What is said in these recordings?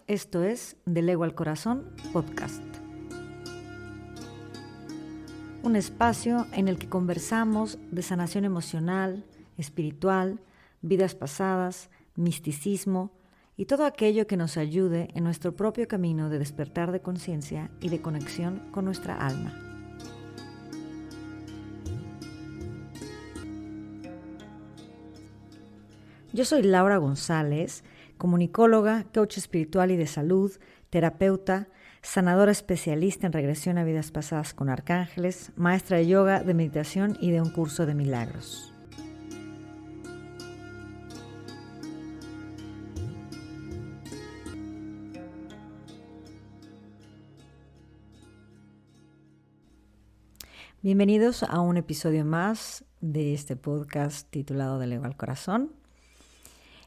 Esto es Del Ego al Corazón Podcast. Un espacio en el que conversamos de sanación emocional, espiritual, vidas pasadas, misticismo y todo aquello que nos ayude en nuestro propio camino de despertar de conciencia y de conexión con nuestra alma. Yo soy Laura González, comunicóloga, coach espiritual y de salud, terapeuta, sanadora especialista en regresión a vidas pasadas con arcángeles, maestra de yoga, de meditación y de un curso de milagros. Bienvenidos a un episodio más de este podcast titulado Del Ego al Corazón.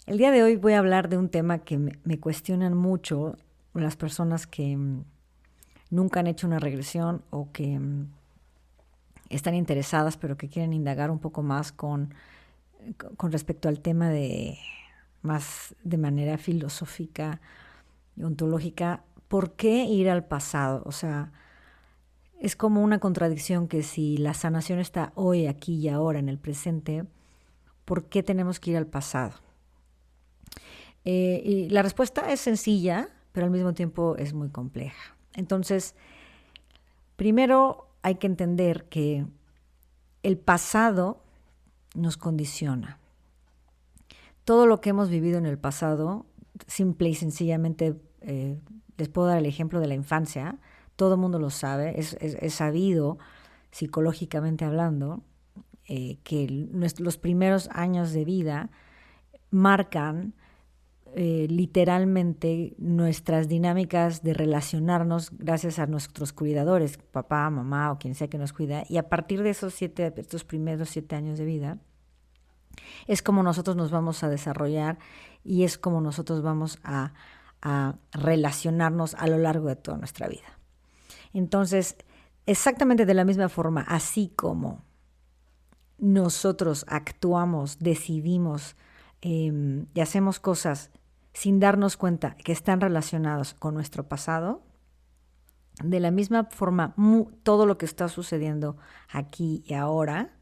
El día de hoy voy a hablar de un tema que me cuestionan mucho las personas que nunca han hecho una regresión o que están interesadas pero que quieren indagar un poco más con respecto al tema más de manera filosófica y ontológica. ¿Por qué ir al pasado? O sea, es como una contradicción que si la sanación está hoy, aquí y ahora, en el presente, ¿por qué tenemos que ir al pasado? Y la respuesta es sencilla, pero al mismo tiempo es muy compleja. Entonces, primero hay que entender que el pasado nos condiciona. Todo lo que hemos vivido en el pasado, simple y sencillamente, les puedo dar el ejemplo de la infancia, todo el mundo lo sabe, es sabido psicológicamente hablando, que los primeros años de vida marcan literalmente nuestras dinámicas de relacionarnos gracias a nuestros cuidadores, papá, mamá o quien sea que nos cuida, y a partir de estos primeros 7 años de vida es como nosotros nos vamos a desarrollar y es como nosotros vamos a relacionarnos a lo largo de toda nuestra vida. Entonces, exactamente de la misma forma, así como nosotros actuamos, decidimos y hacemos cosas sin darnos cuenta que están relacionados con nuestro pasado, de la misma forma todo lo que está sucediendo aquí y ahora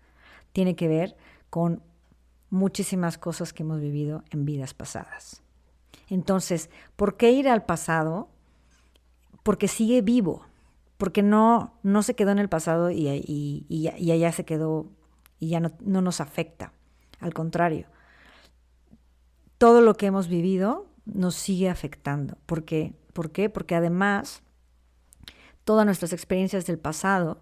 tiene que ver con muchísimas cosas que hemos vivido en vidas pasadas. Entonces, ¿por qué ir al pasado? Porque sigue vivo, porque no se quedó en el pasado y allá se quedó y ya no nos afecta. Al contrario, todo lo que hemos vivido nos sigue afectando. ¿Por qué? Porque además todas nuestras experiencias del pasado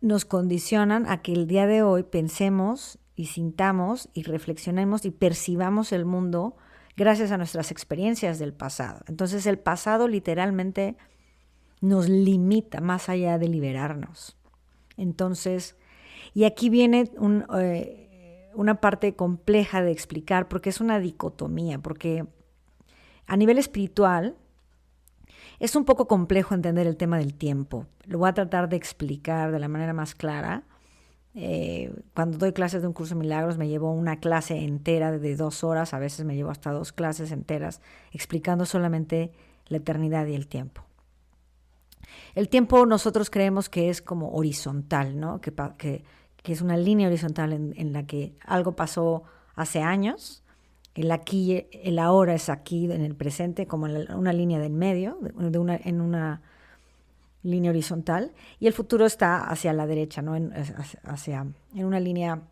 nos condicionan a que el día de hoy pensemos y sintamos y reflexionemos y percibamos el mundo gracias a nuestras experiencias del pasado. Entonces el pasado literalmente nos limita más allá de liberarnos. Entonces, y aquí viene una parte compleja de explicar porque es una dicotomía, porque a nivel espiritual es un poco complejo entender el tema del tiempo. Lo voy a tratar de explicar de la manera más clara. Cuando doy clases de un curso de milagros me llevo una clase entera de 2 horas, a veces me llevo hasta 2 clases enteras explicando solamente la eternidad y el tiempo. El tiempo nosotros creemos que es como horizontal, ¿no? Que es una línea horizontal en la que algo pasó hace años, el aquí, el ahora es aquí en el presente, como en una línea de en medio, en una línea horizontal, y el futuro está hacia la derecha, ¿no? En una línea,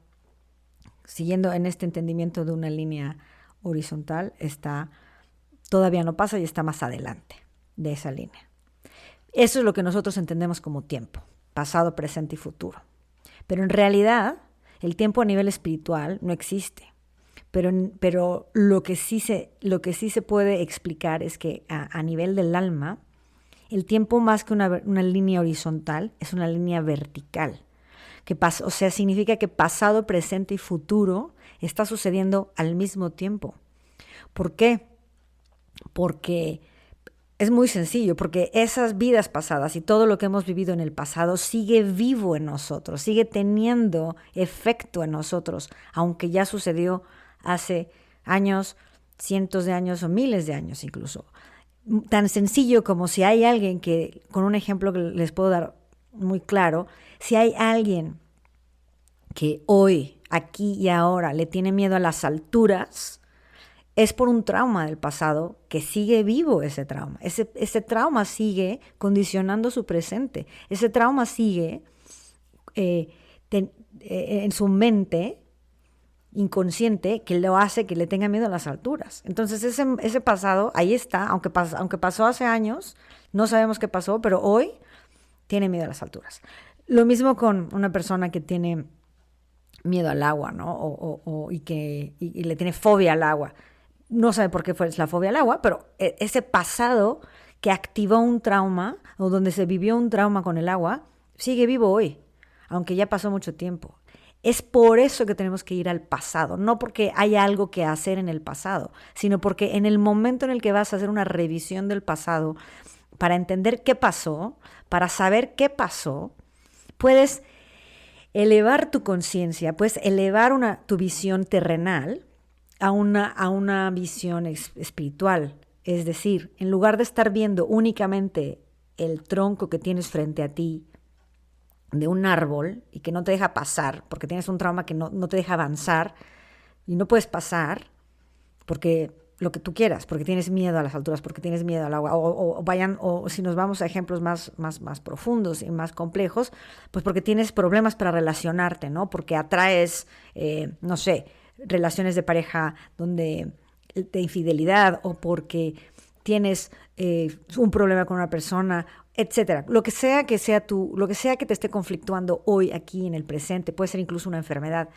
siguiendo en este entendimiento de una línea horizontal, todavía no pasa y está más adelante de esa línea. Eso es lo que nosotros entendemos como tiempo, pasado, presente y futuro. Pero en realidad, el tiempo a nivel espiritual no existe. Pero lo que sí se puede explicar es que a nivel del alma, el tiempo más que una línea horizontal es una línea vertical. O sea, significa que pasado, presente y futuro está sucediendo al mismo tiempo. ¿Por qué? Porque es muy sencillo, porque esas vidas pasadas y todo lo que hemos vivido en el pasado sigue vivo en nosotros, sigue teniendo efecto en nosotros, aunque ya sucedió hace años, cientos de años o miles de años incluso. Tan sencillo como si hay alguien que, con un ejemplo que les puedo dar muy claro, si hay alguien que hoy, aquí y ahora, le tiene miedo a las alturas, es por un trauma del pasado que sigue vivo ese trauma. Ese trauma sigue condicionando su presente. Ese trauma sigue en su mente inconsciente que lo hace que le tenga miedo a las alturas. Entonces ese pasado ahí está, aunque pasó hace años, no sabemos qué pasó, pero hoy tiene miedo a las alturas. Lo mismo con una persona que tiene miedo al agua, ¿no? Y le tiene fobia al agua. No sabe por qué fue la fobia al agua, pero ese pasado que activó un trauma o donde se vivió un trauma con el agua, sigue vivo hoy, aunque ya pasó mucho tiempo. Es por eso que tenemos que ir al pasado, no porque hay algo que hacer en el pasado, sino porque en el momento en el que vas a hacer una revisión del pasado, para entender qué pasó, para saber qué pasó, puedes elevar tu conciencia, puedes elevar tu visión terrenal a una visión espiritual. Es decir, en lugar de estar viendo únicamente el tronco que tienes frente a ti de un árbol y que no te deja pasar, porque tienes un trauma que no te deja avanzar y no puedes pasar, porque lo que tú quieras, porque tienes miedo a las alturas, porque tienes miedo al agua, o si nos vamos a ejemplos más profundos y más complejos, pues porque tienes problemas para relacionarte, ¿no? Porque atraes, no sé, relaciones de pareja de infidelidad, o porque tienes un problema con una persona, etcétera. Lo que sea que te esté conflictuando hoy, aquí en el presente, puede ser incluso una enfermedad.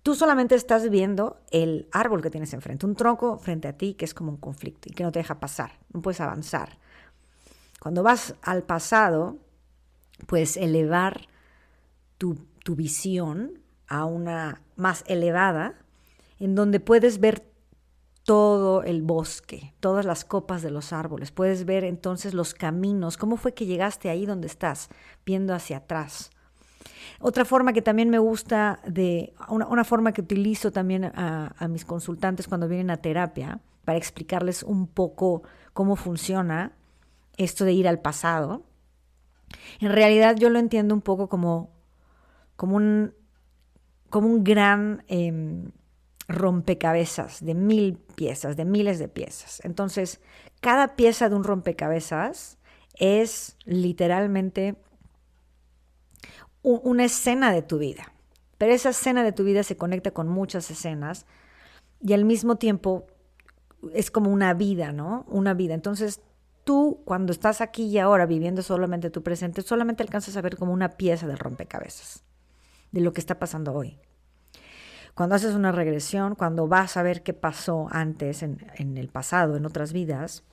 Tú solamente estás viendo el árbol que tienes enfrente, un tronco frente a ti que es como un conflicto y que no te deja pasar, no puedes avanzar. Cuando vas al pasado, puedes elevar tu visión a una más elevada, en donde puedes ver todo el bosque, todas las copas de los árboles. Puedes ver entonces los caminos, cómo fue que llegaste ahí donde estás, viendo hacia atrás. Otra forma que también me gusta, una forma que utilizo también a mis consultantes cuando vienen a terapia, para explicarles un poco cómo funciona esto de ir al pasado. En realidad yo lo entiendo un poco como un gran rompecabezas de 1000 piezas, de miles de piezas. Entonces, cada pieza de un rompecabezas es literalmente una escena de tu vida. Pero esa escena de tu vida se conecta con muchas escenas y al mismo tiempo es como una vida, ¿no? Una vida. Entonces, tú, cuando estás aquí y ahora viviendo solamente tu presente, solamente alcanzas a ver como una pieza del rompecabezas de lo que está pasando hoy. Cuando haces una regresión, cuando vas a ver qué pasó antes en el pasado, en otras vidas,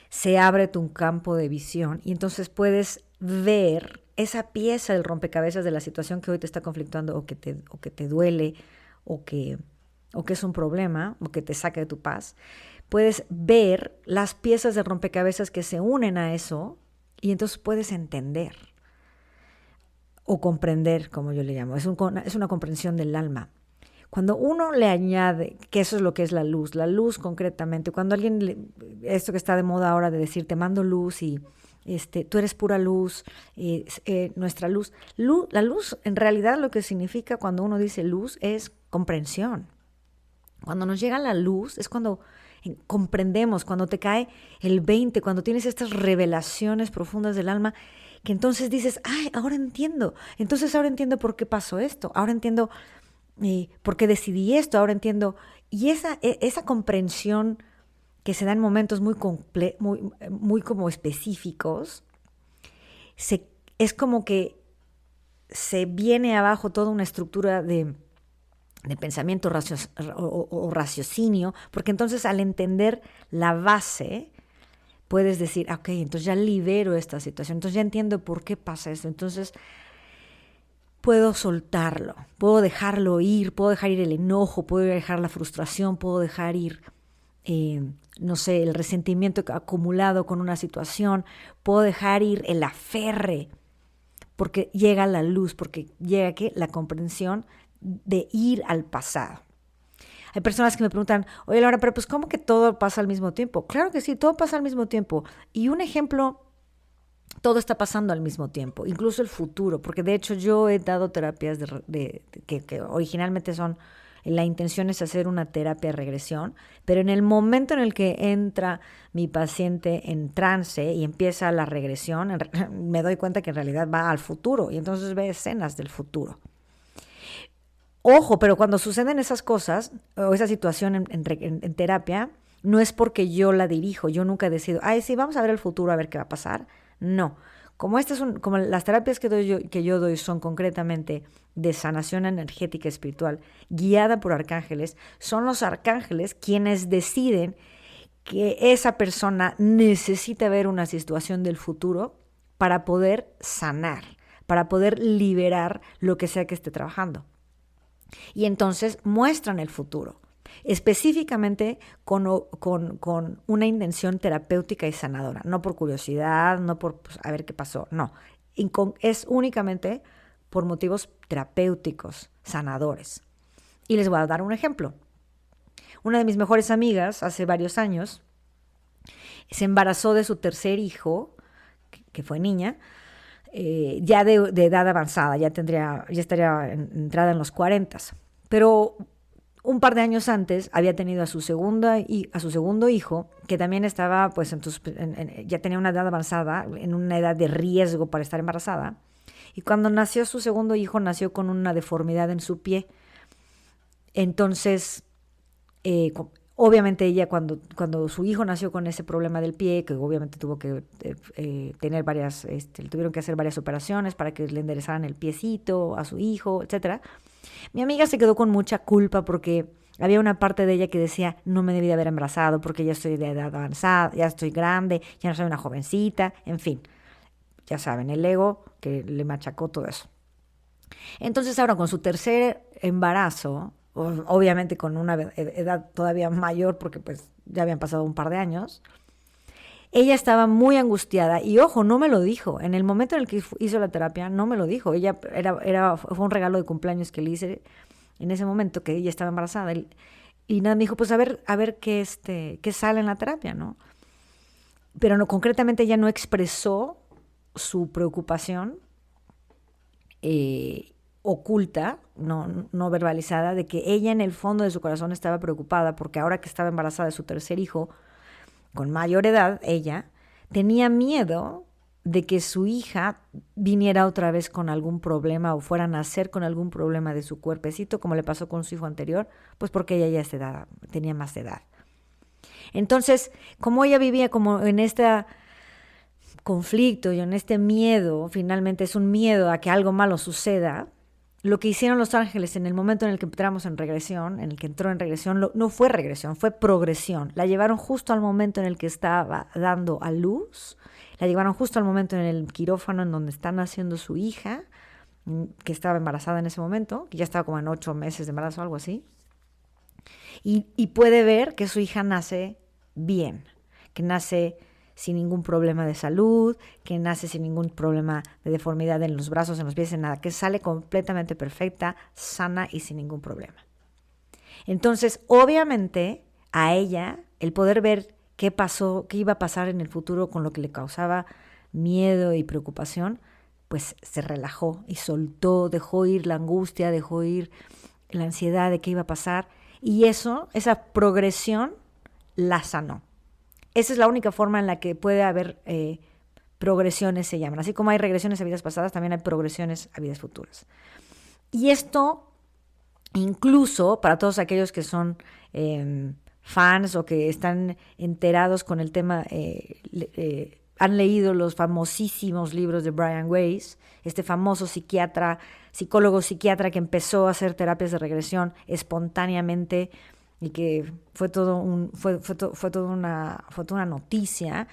se abre tu campo de visión y entonces puedes ver esa pieza del rompecabezas de la situación que hoy te está conflictuando o que te duele o que es un problema o que te saca de tu paz. Puedes ver las piezas del rompecabezas que se unen a eso y entonces puedes entender o comprender, como yo le llamo. Es una comprensión del alma. Cuando uno le añade, que eso es lo que es la luz concretamente, cuando esto que está de moda ahora de decir, te mando luz y tú eres pura luz, nuestra luz. La luz, en realidad, lo que significa cuando uno dice luz es comprensión. Cuando nos llega la luz es cuando comprendemos, cuando te cae el 20, cuando tienes estas revelaciones profundas del alma, que entonces dices, ay, ahora entiendo. Entonces ahora entiendo por qué pasó esto. Ahora entiendo por qué decidí esto. Ahora entiendo. Y esa comprensión que se da en momentos muy como específicos, es como que se viene abajo toda una estructura de pensamiento o raciocinio, porque entonces al entender la base, puedes decir, ok, entonces ya libero esta situación, entonces ya entiendo por qué pasa esto, entonces puedo soltarlo, puedo dejarlo ir, puedo dejar ir el enojo, puedo dejar la frustración, puedo dejar ir, no sé, el resentimiento acumulado con una situación, puedo dejar ir el aferre, porque llega la luz, porque llega la comprensión de ir al pasado. Hay personas que me preguntan, oye Laura, pero pues ¿cómo que todo pasa al mismo tiempo? Claro que sí, todo pasa al mismo tiempo. Y un ejemplo, todo está pasando al mismo tiempo, incluso el futuro, porque de hecho yo he dado terapias que originalmente son, la intención es hacer una terapia de regresión, pero en el momento en el que entra mi paciente en trance y empieza la regresión, me doy cuenta que en realidad va al futuro y entonces ve escenas del futuro. Ojo, pero cuando suceden esas cosas o esa situación en terapia, no es porque yo la dirijo, yo nunca decido, ay, sí, vamos a ver el futuro, a ver qué va a pasar. No. Como las terapias que yo doy son concretamente de sanación energética espiritual, guiada por arcángeles, son los arcángeles quienes deciden que esa persona necesita ver una situación del futuro para poder sanar, para poder liberar lo que sea que esté trabajando. Y entonces muestran el futuro, específicamente con una intención terapéutica y sanadora, no por curiosidad, no por pues, a ver qué pasó, no. Es únicamente por motivos terapéuticos, sanadores. Y les voy a dar un ejemplo. Una de mis mejores amigas, hace varios años, se embarazó de su tercer hijo, que fue niña, ya de edad avanzada, ya estaría entrada en los 40. Pero un par de años antes había tenido a su segundo hijo, que también estaba, pues, ya tenía una edad avanzada, en una edad de riesgo para estar embarazada. Y cuando nació su segundo hijo, nació con una deformidad en su pie. Entonces, obviamente ella cuando su hijo nació con ese problema del pie, que obviamente tuvo que tener tuvieron que hacer varias operaciones para que le enderezaran el piecito a su hijo, etcétera. Mi amiga se quedó con mucha culpa porque había una parte de ella que decía, no me debí de haber embarazado porque ya estoy de edad avanzada, ya estoy grande, ya no soy una jovencita, en fin. Ya saben, el ego que le machacó todo eso. Entonces ahora con su tercer embarazo, obviamente con una edad todavía mayor porque pues ya habían pasado un par de años, ella estaba muy angustiada y ojo, no me lo dijo. En el momento en el que hizo la terapia, no me lo dijo. Ella fue un regalo de cumpleaños que le hice en ese momento que ella estaba embarazada. Y nada, me dijo, pues a ver qué sale en la terapia, ¿no? Pero no, concretamente ella no expresó su preocupación oculta, no verbalizada, de que ella en el fondo de su corazón estaba preocupada porque ahora que estaba embarazada de su tercer hijo, con mayor edad, ella tenía miedo de que su hija viniera otra vez con algún problema o fuera a nacer con algún problema de su cuerpecito, como le pasó con su hijo anterior, pues porque ella ya tenía más edad. Entonces, como ella vivía como en este conflicto y en este miedo, finalmente es un miedo a que algo malo suceda, lo que hicieron los ángeles en el momento en el que entramos en regresión, en el que entró en regresión, no fue regresión, fue progresión. La llevaron justo al momento en el que estaba dando a luz, la llevaron justo al momento en el quirófano en donde está naciendo su hija, que estaba embarazada en ese momento, que ya estaba como en 8 meses de embarazo o algo así, y puede ver que su hija nace bien, que nace sin ningún problema de salud, que nace sin ningún problema de deformidad en los brazos, en los pies, en nada, que sale completamente perfecta, sana y sin ningún problema. Entonces, obviamente, a ella, el poder ver qué pasó, qué iba a pasar en el futuro con lo que le causaba miedo y preocupación, pues se relajó y soltó, dejó ir la angustia, dejó ir la ansiedad de qué iba a pasar, y esa progresión la sanó. Esa es la única forma en la que puede haber progresiones, se llaman. Así como hay regresiones a vidas pasadas, también hay progresiones a vidas futuras. Y esto, incluso para todos aquellos que son fans o que están enterados con el tema, han leído los famosísimos libros de Brian Weiss, este famoso psicólogo psiquiatra que empezó a hacer terapias de regresión espontáneamente y que fue toda una noticia,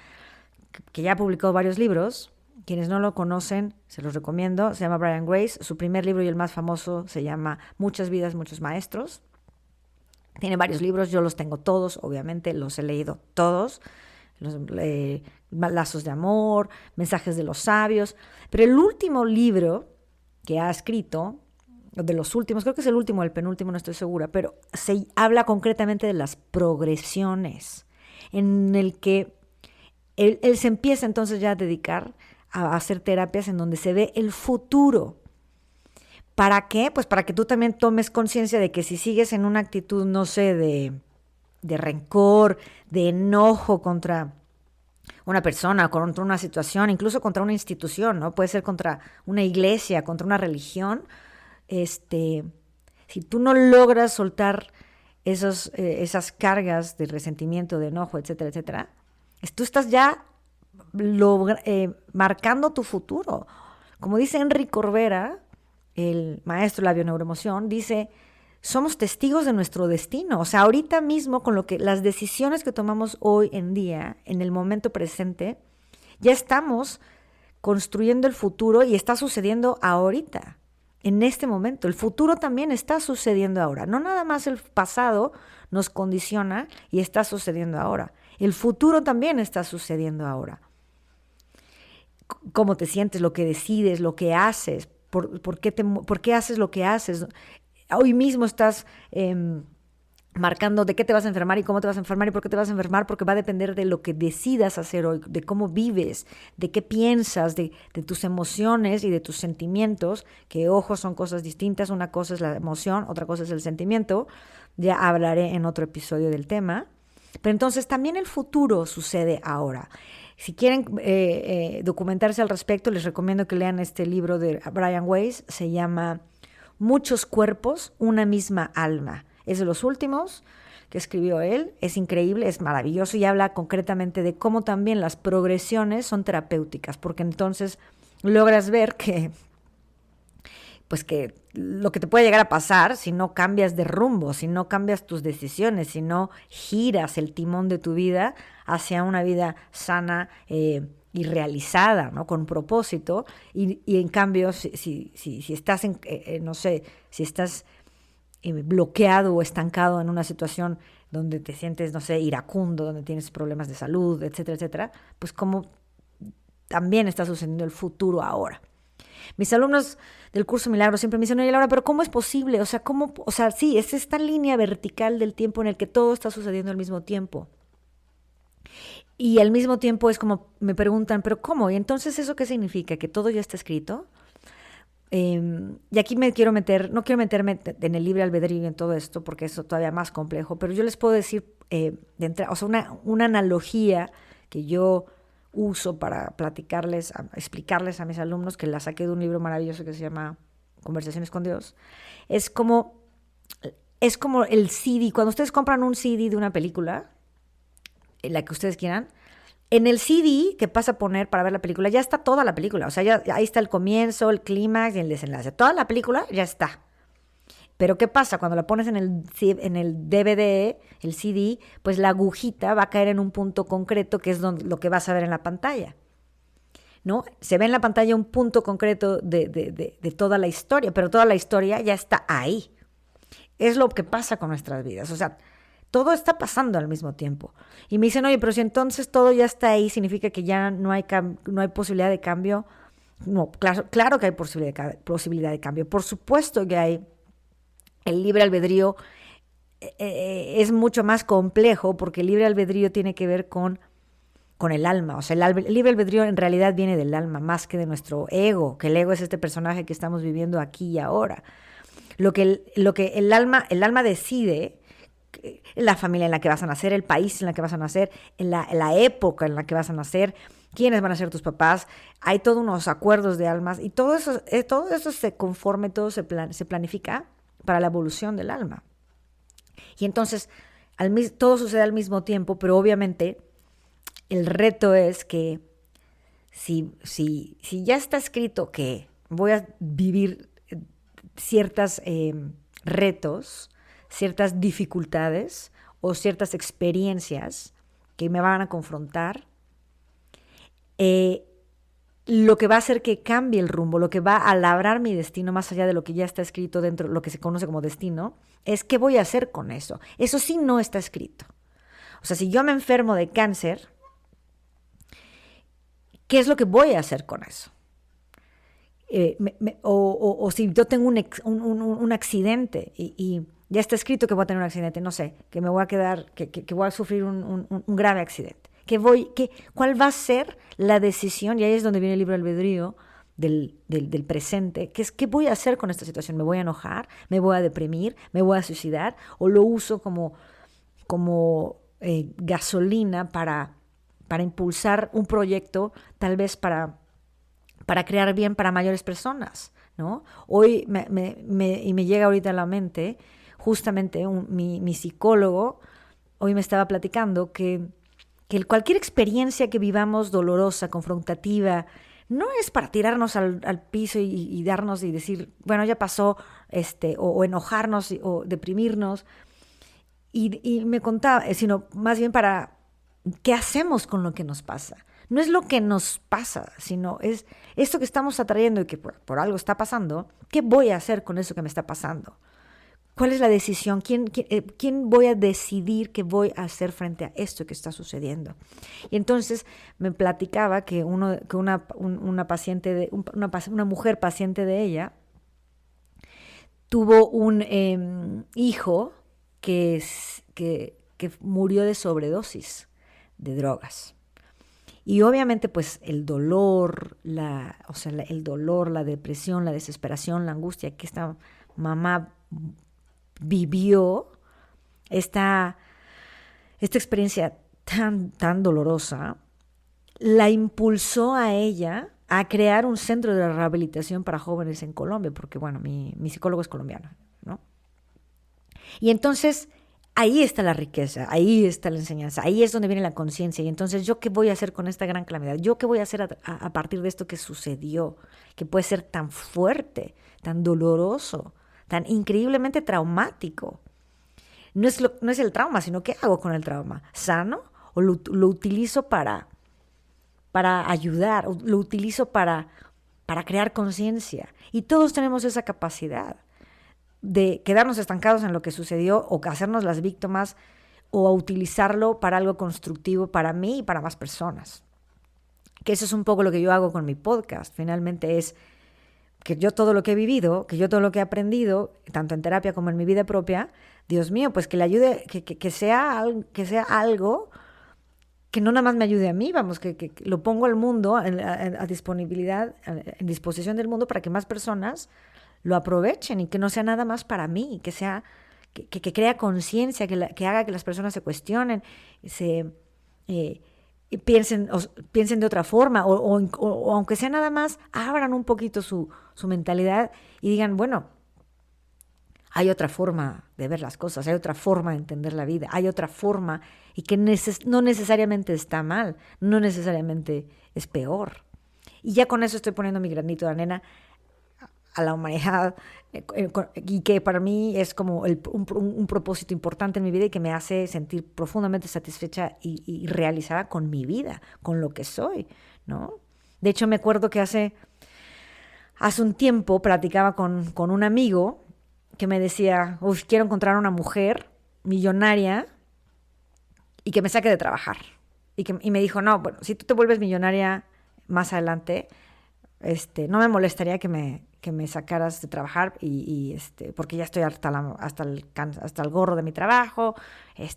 que ya ha publicado varios libros. Quienes no lo conocen, se los recomiendo. Se llama Brian Weiss. Su primer libro y el más famoso se llama Muchas vidas, muchos maestros. Tiene varios libros, yo los tengo todos, obviamente, los he leído todos. Lazos de amor, Mensajes de los sabios. Pero el último libro que ha escrito, de los últimos, creo que es el último o el penúltimo, no estoy segura, pero se habla concretamente de las progresiones, en el que él se empieza entonces ya a dedicar a hacer terapias en donde se ve el futuro. ¿Para qué? Pues para que tú también tomes conciencia de que si sigues en una actitud, no sé, de rencor, de enojo contra una persona, contra una situación, incluso contra una institución, ¿no? Puede ser contra una iglesia, contra una religión. Si tú no logras soltar esas cargas de resentimiento, de enojo, etcétera, etcétera, tú estás ya marcando tu futuro. Como dice Enrique Corbera, el maestro de la bioneuroemoción, dice, somos testigos de nuestro destino. O sea, ahorita mismo con las decisiones que tomamos hoy en día, en el momento presente, ya estamos construyendo el futuro y está sucediendo ahorita, en este momento. El futuro también está sucediendo ahora. No nada más el pasado nos condiciona y está sucediendo ahora. El futuro también está sucediendo ahora. Cómo te sientes, lo que decides, lo que haces, por qué haces lo que haces. Hoy mismo estás marcando de qué te vas a enfermar y cómo te vas a enfermar y por qué te vas a enfermar, porque va a depender de lo que decidas hacer hoy, de cómo vives, de qué piensas, de tus emociones y de tus sentimientos, que ojo, son cosas distintas. Una cosa es la emoción, otra cosa es el sentimiento. Ya hablaré en otro episodio del tema. Pero entonces también el futuro sucede ahora. Si quieren documentarse al respecto, les recomiendo que lean este libro de Brian Weiss. Se llama Muchos cuerpos, una misma alma. Es de los últimos que escribió él. Es increíble, es maravilloso y habla concretamente de cómo también las progresiones son terapéuticas, porque entonces logras ver que lo que te puede llegar a pasar si no cambias de rumbo, si no cambias tus decisiones, si no giras el timón de tu vida hacia una vida sana y realizada, ¿no? Con propósito. Y en cambio, si estás, no sé, si estás bloqueado o estancado en una situación donde te sientes, no sé, iracundo, donde tienes problemas de salud, etcétera, etcétera, pues como también está sucediendo el futuro ahora. Mis alumnos del curso Milagro siempre me dicen, oye Laura, pero ¿cómo es posible? Sí, es esta línea vertical del tiempo en el que todo está sucediendo al mismo tiempo. Y al mismo tiempo es como, me preguntan, ¿pero cómo? Y entonces, ¿eso qué significa? ¿Que todo ya está escrito? Y aquí no quiero meterme en el libre albedrío y en todo esto, porque es todavía más complejo, pero yo les puedo decir, una analogía que yo uso para explicarles a mis alumnos, que la saqué de un libro maravilloso que se llama Conversaciones con Dios, es como el CD. Cuando ustedes compran un CD de una película, la que ustedes quieran, en el CD que pasa a poner para ver la película, ya está toda la película. O sea, ya ahí está el comienzo, el clímax y el desenlace. Toda la película ya está. Pero ¿qué pasa? Cuando la pones en el DVD, el CD, pues la agujita va a caer en un punto concreto que es lo que vas a ver en la pantalla, ¿no? Se ve en la pantalla un punto concreto de toda la historia, pero toda la historia ya está ahí. Es lo que pasa con nuestras vidas. O sea, todo está pasando al mismo tiempo. Y me dicen, oye, pero si entonces todo ya está ahí, ¿significa que ya no hay posibilidad de cambio? No, claro que hay posibilidad de cambio. Por supuesto que hay. El libre albedrío es mucho más complejo, porque el libre albedrío tiene que ver con el alma. O sea, el libre albedrío en realidad viene del alma más que de nuestro ego, que el ego es este personaje que estamos viviendo aquí y ahora. Lo que el alma decide, la familia en la que vas a nacer, el país en el que vas a nacer, la época en la que vas a nacer, quiénes van a ser tus papás. Hay todos unos acuerdos de almas y todo eso se conforme, todo se planifica para la evolución del alma. Y entonces todo sucede al mismo tiempo, pero obviamente el reto es que si ya está escrito que voy a vivir ciertos retos, ciertas dificultades o ciertas experiencias que me van a confrontar, lo que va a hacer que cambie el rumbo, lo que va a labrar mi destino más allá de lo que ya está escrito dentro de lo que se conoce como destino, es qué voy a hacer con eso. Eso sí no está escrito. O sea, si yo me enfermo de cáncer, ¿qué es lo que voy a hacer con eso? o si yo tengo un accidente y ya está escrito que voy a tener un accidente, no sé, que me voy a quedar, que voy a sufrir un grave accidente. ¿Cuál va a ser la decisión? Y ahí es donde viene el libre albedrío del presente, que es qué voy a hacer con esta situación. ¿Me voy a enojar? ¿Me voy a deprimir? ¿Me voy a suicidar? ¿O lo uso como gasolina para impulsar un proyecto, tal vez para crear bien para mayores personas, ¿no? Hoy me llega ahorita a la mente, justamente mi psicólogo hoy me estaba platicando que cualquier experiencia que vivamos dolorosa, confrontativa, no es para tirarnos al piso y darnos y decir, bueno, ya pasó, o enojarnos o deprimirnos. Y me contaba, sino más bien para qué hacemos con lo que nos pasa. No es lo que nos pasa, sino es esto que estamos atrayendo y que por algo está pasando. ¿Qué voy a hacer con eso que me está pasando? ¿Cuál es la decisión? ¿Quién voy a decidir qué voy a hacer frente a esto que está sucediendo? Y entonces me platicaba que una paciente, una mujer paciente de ella, tuvo un hijo que murió de sobredosis de drogas. Y obviamente pues el dolor, la depresión, la desesperación, la angustia que esta mamá vivió, esta experiencia tan dolorosa, la impulsó a ella a crear un centro de rehabilitación para jóvenes en Colombia, porque bueno, mi psicólogo es colombiano, ¿no? Y entonces ahí está la riqueza, ahí está la enseñanza, ahí es donde viene la conciencia. Y entonces, ¿yo qué voy a hacer con esta gran calamidad? ¿Yo qué voy a hacer a partir de esto que sucedió? Que puede ser tan fuerte, tan doloroso, tan increíblemente traumático. No es el trauma, sino ¿qué hago con el trauma? ¿Sano? ¿O lo utilizo para ayudar? ¿O lo utilizo para crear conciencia? Y todos tenemos esa capacidad de quedarnos estancados en lo que sucedió o hacernos las víctimas o a utilizarlo para algo constructivo para mí y para más personas. Que eso es un poco lo que yo hago con mi podcast. Finalmente es que yo todo lo que he vivido, que yo todo lo que he aprendido, tanto en terapia como en mi vida propia, Dios mío, pues que le ayude, que sea algo que no nada más me ayude a mí, vamos, que lo pongo al mundo a disponibilidad, en disposición del mundo para que más personas lo aprovechen y que no sea nada más para mí, que sea que crea conciencia, que haga que las personas se cuestionen, piensen de otra forma, o aunque sea nada más, abran un poquito su mentalidad y digan, bueno, hay otra forma de ver las cosas, hay otra forma de entender la vida, hay otra forma y que no necesariamente está mal, no necesariamente es peor. Y ya con eso estoy poniendo mi granito de arena a la humanidad y que para mí es como un propósito importante en mi vida y que me hace sentir profundamente satisfecha y realizada con mi vida, con lo que soy, ¿no? De hecho, me acuerdo que hace un tiempo platicaba con un amigo que me decía, quiero encontrar una mujer millonaria y que me saque de trabajar. Y me dijo, no, bueno, si tú te vuelves millonaria más adelante, no me molestaría que me sacaras de trabajar porque ya estoy hasta el gorro de mi trabajo,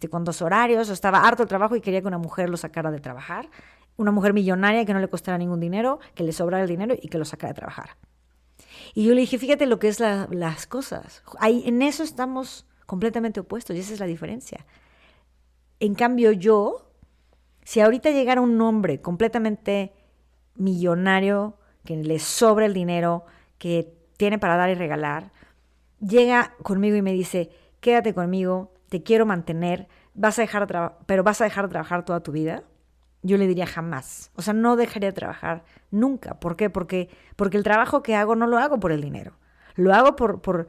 con 2 horarios, estaba harto del trabajo y quería que una mujer lo sacara de trabajar, una mujer millonaria que no le costara ningún dinero, que le sobrara el dinero y que lo sacara de trabajar. Y yo le dije, fíjate lo que es las cosas, en eso estamos completamente opuestos y esa es la diferencia. En cambio si ahorita llegara un hombre completamente millonario, que le sobra el dinero, que tiene para dar y regalar, llega conmigo y me dice, quédate conmigo, te quiero mantener, pero vas a dejar de trabajar toda tu vida. Yo le diría jamás. O sea, no dejaría de trabajar nunca. ¿Por qué? Porque el trabajo que hago no lo hago por el dinero. Lo hago por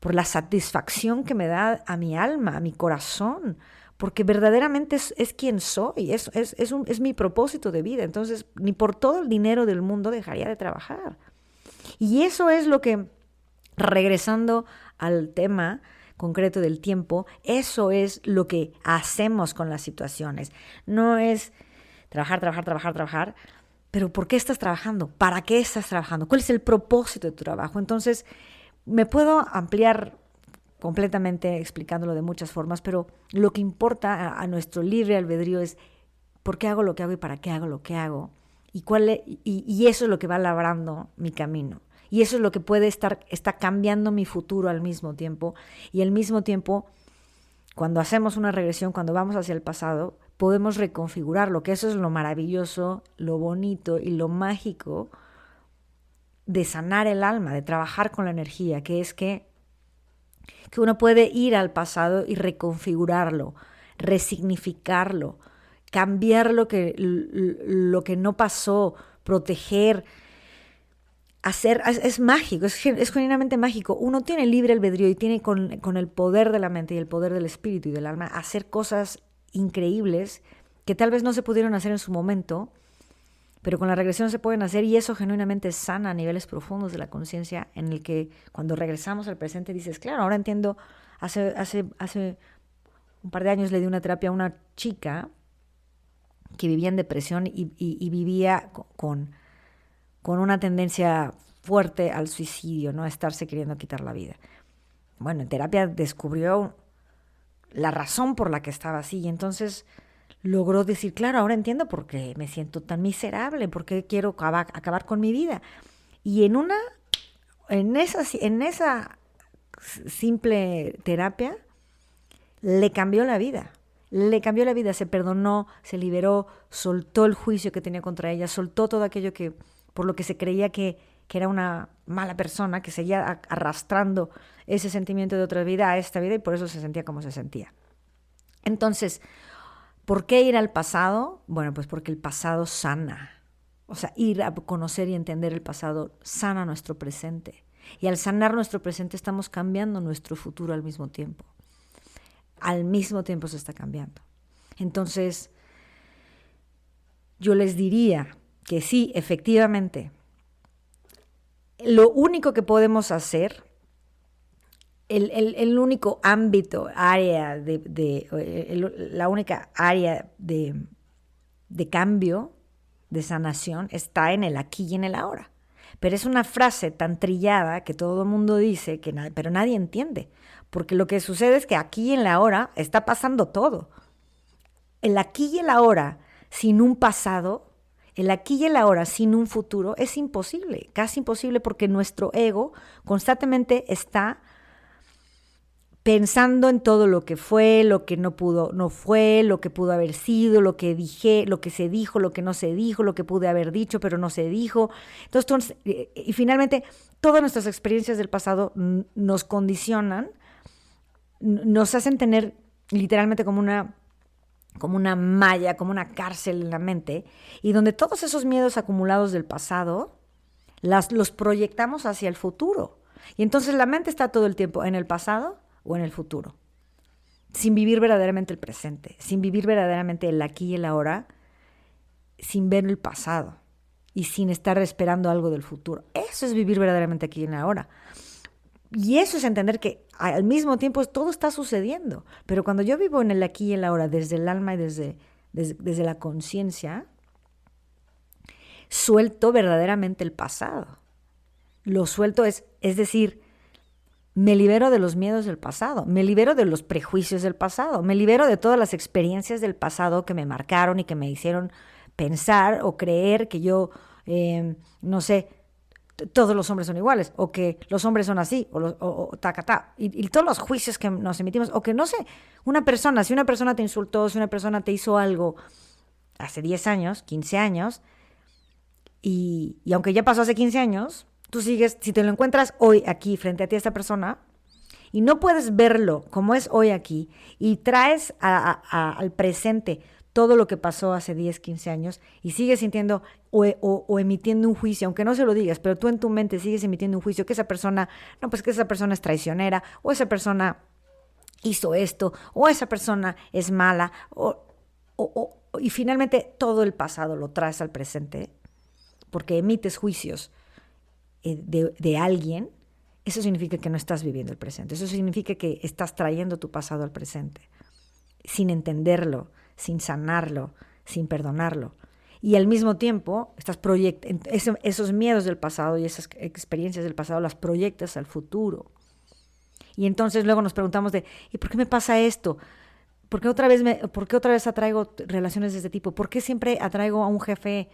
la satisfacción que me da a mi alma, a mi corazón. Porque verdaderamente es quien soy, es mi propósito de vida. Entonces, ni por todo el dinero del mundo dejaría de trabajar. Y eso es lo que, regresando al tema concreto del tiempo, eso es lo que hacemos con las situaciones. No es trabajar, pero ¿por qué estás trabajando? ¿Para qué estás trabajando? ¿Cuál es el propósito de tu trabajo? Entonces, me puedo ampliar completamente explicándolo de muchas formas, pero lo que importa a nuestro libre albedrío es por qué hago lo que hago y para qué hago lo que hago. Y eso es lo que va labrando mi camino. Y eso es lo que está cambiando mi futuro al mismo tiempo. Y al mismo tiempo, cuando hacemos una regresión, cuando vamos hacia el pasado, podemos reconfigurarlo, que eso es lo maravilloso, lo bonito y lo mágico de sanar el alma, de trabajar con la energía, que es que uno puede ir al pasado y reconfigurarlo, resignificarlo, cambiar lo que no pasó, proteger, hacer, es mágico, es genuinamente mágico. Uno tiene libre albedrío y tiene con el poder de la mente y el poder del espíritu y del alma hacer cosas increíbles que tal vez no se pudieron hacer en su momento, pero con la regresión se pueden hacer, y eso genuinamente sana a niveles profundos de la conciencia, en el que cuando regresamos al presente dices, claro, ahora entiendo. Hace un par de años le di una terapia a una chica que vivía en depresión y vivía con una tendencia fuerte al suicidio, ¿no? A estarse queriendo quitar la vida. Bueno, en terapia descubrió la razón por la que estaba así, y entonces logró decir, claro, ahora entiendo por qué me siento tan miserable, por qué quiero acabar con mi vida. Y en esa simple terapia le cambió la vida. Le cambió la vida, se perdonó, se liberó, soltó el juicio que tenía contra ella, soltó todo aquello por lo que se creía que era una mala persona, que seguía arrastrando ese sentimiento de otra vida a esta vida, y por eso se sentía como se sentía. Entonces, ¿por qué ir al pasado? Bueno, pues porque el pasado sana. O sea, ir a conocer y entender el pasado sana nuestro presente. Y al sanar nuestro presente estamos cambiando nuestro futuro al mismo tiempo. Al mismo tiempo se está cambiando. Entonces, yo les diría que sí, efectivamente, lo único que podemos hacer, el único ámbito, área la única área de cambio, de sanación, está en el aquí y en el ahora. Pero es una frase tan trillada que todo el mundo dice, pero nadie entiende. Porque lo que sucede es que aquí y en la ahora está pasando todo. El aquí y el ahora sin un pasado, el aquí y el ahora sin un futuro, es imposible, casi imposible, porque nuestro ego constantemente está pensando en todo lo que fue, lo que no fue, lo que pudo haber sido, lo que dije, lo que se dijo, lo que no se dijo, lo que pude haber dicho pero no se dijo. Entonces, y finalmente, todas nuestras experiencias del pasado nos condicionan, nos hacen tener literalmente como una malla, como una cárcel en la mente, y donde todos esos miedos acumulados del pasado los proyectamos hacia el futuro. Y entonces la mente está todo el tiempo en el pasado o en el futuro, sin vivir verdaderamente el presente, sin vivir verdaderamente el aquí y el ahora, sin ver el pasado y sin estar esperando algo del futuro. Eso es vivir verdaderamente aquí y en el ahora. Y eso es entender que al mismo tiempo todo está sucediendo. Pero cuando yo vivo en el aquí y el ahora, desde el alma y desde la conciencia, suelto verdaderamente el pasado. Lo suelto es decir, me libero de los miedos del pasado, me libero de los prejuicios del pasado, me libero de todas las experiencias del pasado que me marcaron y que me hicieron pensar o creer que yo, no sé, todos los hombres son iguales, o que los hombres son así, o tacatá, y todos los juicios que nos emitimos, o que no sé, si una persona te insultó, si una persona te hizo algo hace 10 años, 15 años, y aunque ya pasó hace 15 años, tú sigues, si te lo encuentras hoy aquí frente a ti esta persona, y no puedes verlo como es hoy aquí, y traes al presente todo lo que pasó hace 10, 15 años, y sigues sintiendo o emitiendo un juicio, aunque no se lo digas, pero tú en tu mente sigues emitiendo un juicio, que esa persona es traicionera, o esa persona hizo esto, o esa persona es mala, y finalmente todo el pasado lo traes al presente, porque emites juicios de alguien. Eso significa que no estás viviendo el presente. Eso significa que estás trayendo tu pasado al presente, sin entenderlo, sin sanarlo, sin perdonarlo. Y al mismo tiempo, esos miedos del pasado y esas experiencias del pasado las proyectas al futuro. Y entonces luego nos preguntamos ¿y por qué me pasa esto? ¿Por qué otra vez atraigo relaciones de este tipo? ¿Por qué siempre atraigo a un jefe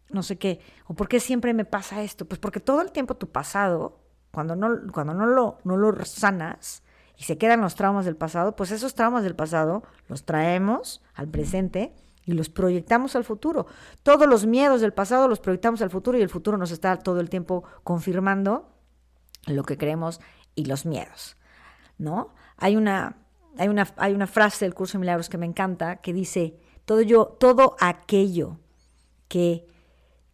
no sé qué? ¿O por qué siempre me pasa esto? Pues porque todo el tiempo tu pasado, cuando no lo sanas y se quedan los traumas del pasado, pues esos traumas del pasado los traemos al presente y los proyectamos al futuro. Todos los miedos del pasado los proyectamos al futuro y el futuro nos está todo el tiempo confirmando lo que creemos y los miedos, ¿no? Hay una frase del Curso de Milagros que me encanta que dice, todo aquello que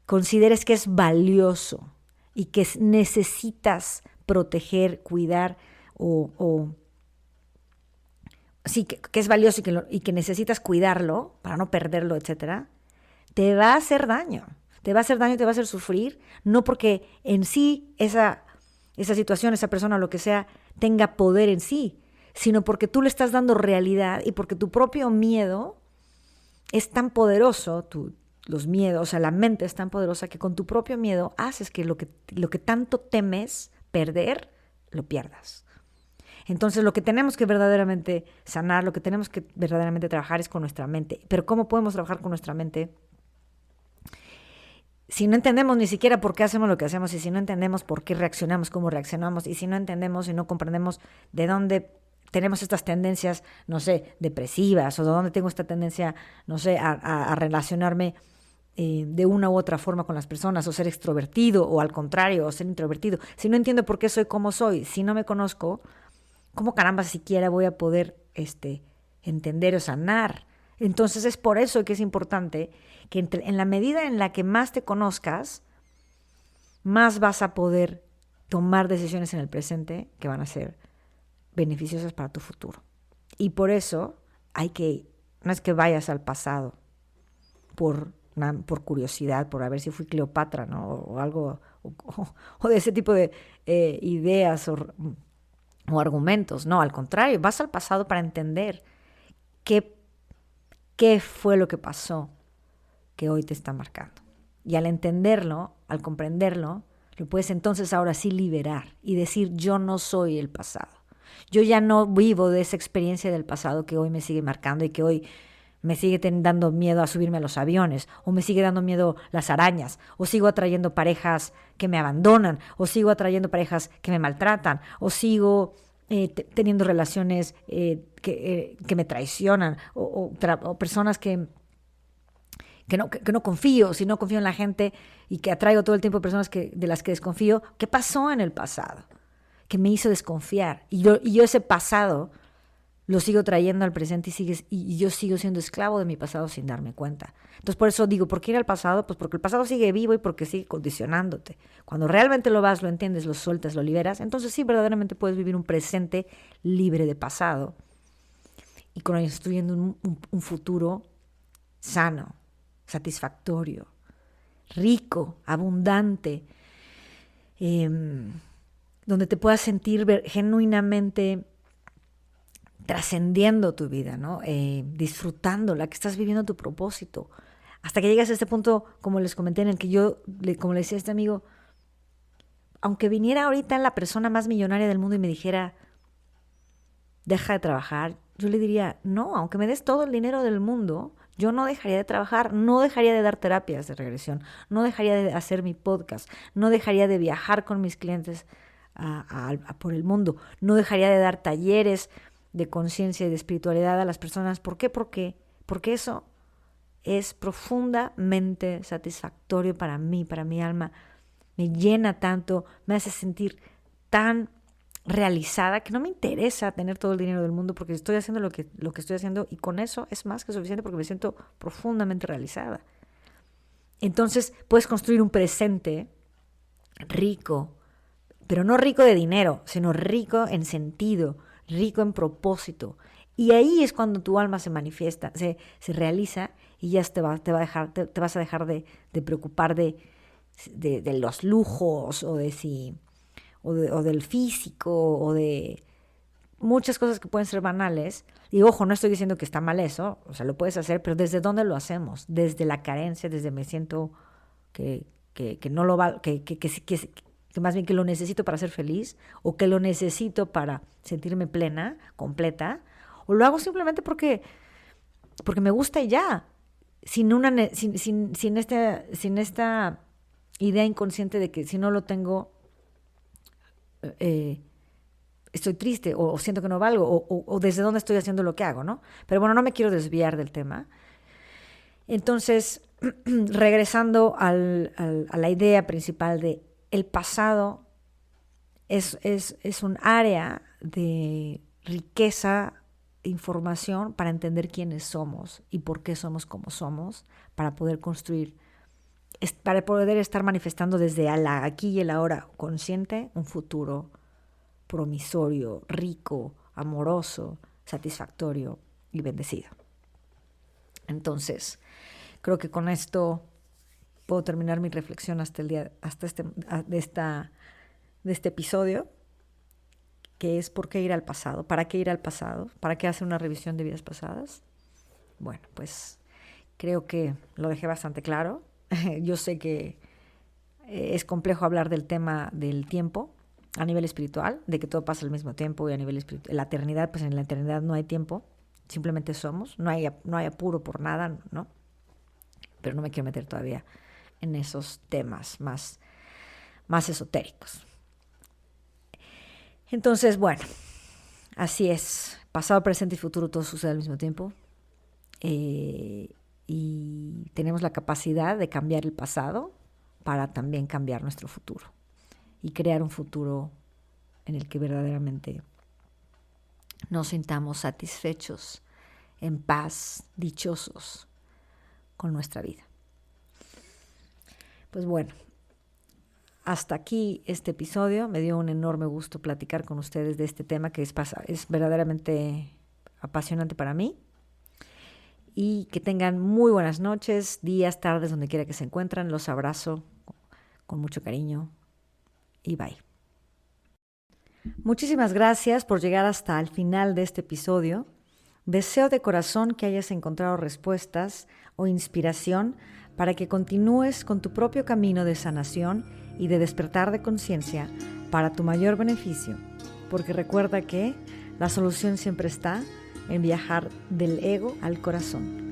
consideres que es valioso y que necesitas proteger, cuidar sí, que es valioso y que necesitas cuidarlo para no perderlo, etcétera, te va a hacer daño. Te va a hacer daño y te va a hacer sufrir, no porque en sí esa situación, esa persona, lo que sea, tenga poder en sí, sino porque tú le estás dando realidad y porque tu propio miedo es tan poderoso, los miedos, o sea, la mente es tan poderosa que con tu propio miedo haces que lo que tanto temes perder, lo pierdas. Entonces, lo que tenemos que verdaderamente sanar, lo que tenemos que verdaderamente trabajar es con nuestra mente. Pero ¿cómo podemos trabajar con nuestra mente? Si no entendemos ni siquiera por qué hacemos lo que hacemos, y si no entendemos por qué reaccionamos, cómo reaccionamos, y si no entendemos y no comprendemos de dónde tenemos estas tendencias, no sé, depresivas, o de dónde tengo esta tendencia, no sé, a relacionarme de una u otra forma con las personas, o ser extrovertido, o al contrario, o ser introvertido. Si no entiendo por qué soy como soy, si no me conozco, ¿cómo caramba siquiera voy a poder entender o sanar? Entonces es por eso que es importante que en la medida en la que más te conozcas, más vas a poder tomar decisiones en el presente que van a ser beneficiosas para tu futuro. Y por eso no es que vayas al pasado por curiosidad, por a ver si fui Cleopatra, ¿no? O algo, o de ese tipo de ideas o argumentos. No, al contrario, vas al pasado para entender qué fue lo que pasó que hoy te está marcando. Y al entenderlo, al comprenderlo, lo puedes entonces ahora sí liberar y decir, yo no soy el pasado. Yo ya no vivo de esa experiencia del pasado que hoy me sigue marcando y que hoy me sigue dando miedo a subirme a los aviones, o me sigue dando miedo las arañas, o sigo atrayendo parejas que me abandonan, o sigo atrayendo parejas que me maltratan, o sigo teniendo relaciones que me traicionan, o personas que no confío, si no confío en la gente y que atraigo todo el tiempo personas de las que desconfío. ¿Qué pasó en el pasado que me hizo desconfiar? Y yo ese pasado lo sigo trayendo al presente y yo sigo siendo esclavo de mi pasado sin darme cuenta. Entonces, por eso digo, ¿por qué ir al pasado? Pues porque el pasado sigue vivo y porque sigue condicionándote. Cuando realmente lo entiendes, lo sueltas, lo liberas, entonces sí, verdaderamente puedes vivir un presente libre de pasado y construyendo un futuro sano, satisfactorio, rico, abundante, donde te puedas sentir genuinamente trascendiendo tu vida, ¿no? Disfrutándola, que estás viviendo tu propósito. Hasta que llegas a este punto, como les comenté, en el que como le decía a este amigo, aunque viniera ahorita la persona más millonaria del mundo y me dijera, deja de trabajar, yo le diría, no, aunque me des todo el dinero del mundo, yo no dejaría de trabajar, no dejaría de dar terapias de regresión, no dejaría de hacer mi podcast, no dejaría de viajar con mis clientes por el mundo, no dejaría de dar talleres de conciencia y de espiritualidad a las personas. ¿Por qué? Porque eso es profundamente satisfactorio para mí, para mi alma. Me llena tanto, me hace sentir tan realizada que no me interesa tener todo el dinero del mundo porque estoy haciendo lo que estoy haciendo y con eso es más que suficiente porque me siento profundamente realizada. Entonces puedes construir un presente rico, pero no rico de dinero, sino rico en sentido, rico en propósito. Y ahí es cuando tu alma se manifiesta, se realiza y ya te vas a dejar de preocupar de los lujos o del físico o de muchas cosas que pueden ser banales. Y ojo, no estoy diciendo que está mal eso, o sea, lo puedes hacer, pero ¿desde dónde lo hacemos? Desde la carencia, desde me siento que no lo va, que más bien que lo necesito para ser feliz, o que lo necesito para sentirme plena, completa, o lo hago simplemente porque me gusta y ya, sin esta idea inconsciente de que si no lo tengo, estoy triste o siento que no valgo o desde dónde estoy haciendo lo que hago, ¿no? Pero bueno, no me quiero desviar del tema. Entonces, regresando a la idea principal de el pasado es un área de riqueza, información para entender quiénes somos y por qué somos como somos, para poder construir, para poder estar manifestando desde aquí y el ahora consciente un futuro promisorio, rico, amoroso, satisfactorio y bendecido. Entonces, creo que con esto puedo terminar mi reflexión de este episodio, que es ¿por qué ir al pasado? ¿Para qué ir al pasado? ¿Para qué hacer una revisión de vidas pasadas? Bueno, pues creo que lo dejé bastante claro. Yo sé que es complejo hablar del tema del tiempo a nivel espiritual, de que todo pasa al mismo tiempo, y a nivel espiritual, la eternidad, pues en la eternidad no hay tiempo, simplemente somos, no hay apuro por nada, ¿no? Pero no me quiero meter todavía en esos temas más esotéricos. Entonces, bueno, así es, pasado, presente y futuro todo sucede al mismo tiempo, y tenemos la capacidad de cambiar el pasado para también cambiar nuestro futuro y crear un futuro en el que verdaderamente nos sintamos satisfechos, en paz, dichosos con nuestra vida. Pues bueno, hasta aquí este episodio. Me dio un enorme gusto platicar con ustedes de este tema que es verdaderamente apasionante para mí. Y que tengan muy buenas noches, días, tardes, donde quiera que se encuentren. Los abrazo con mucho cariño y bye. Muchísimas gracias por llegar hasta el final de este episodio. Deseo de corazón que hayas encontrado respuestas o inspiración para que continúes con tu propio camino de sanación y de despertar de conciencia para tu mayor beneficio, porque recuerda que la solución siempre está en viajar del ego al corazón.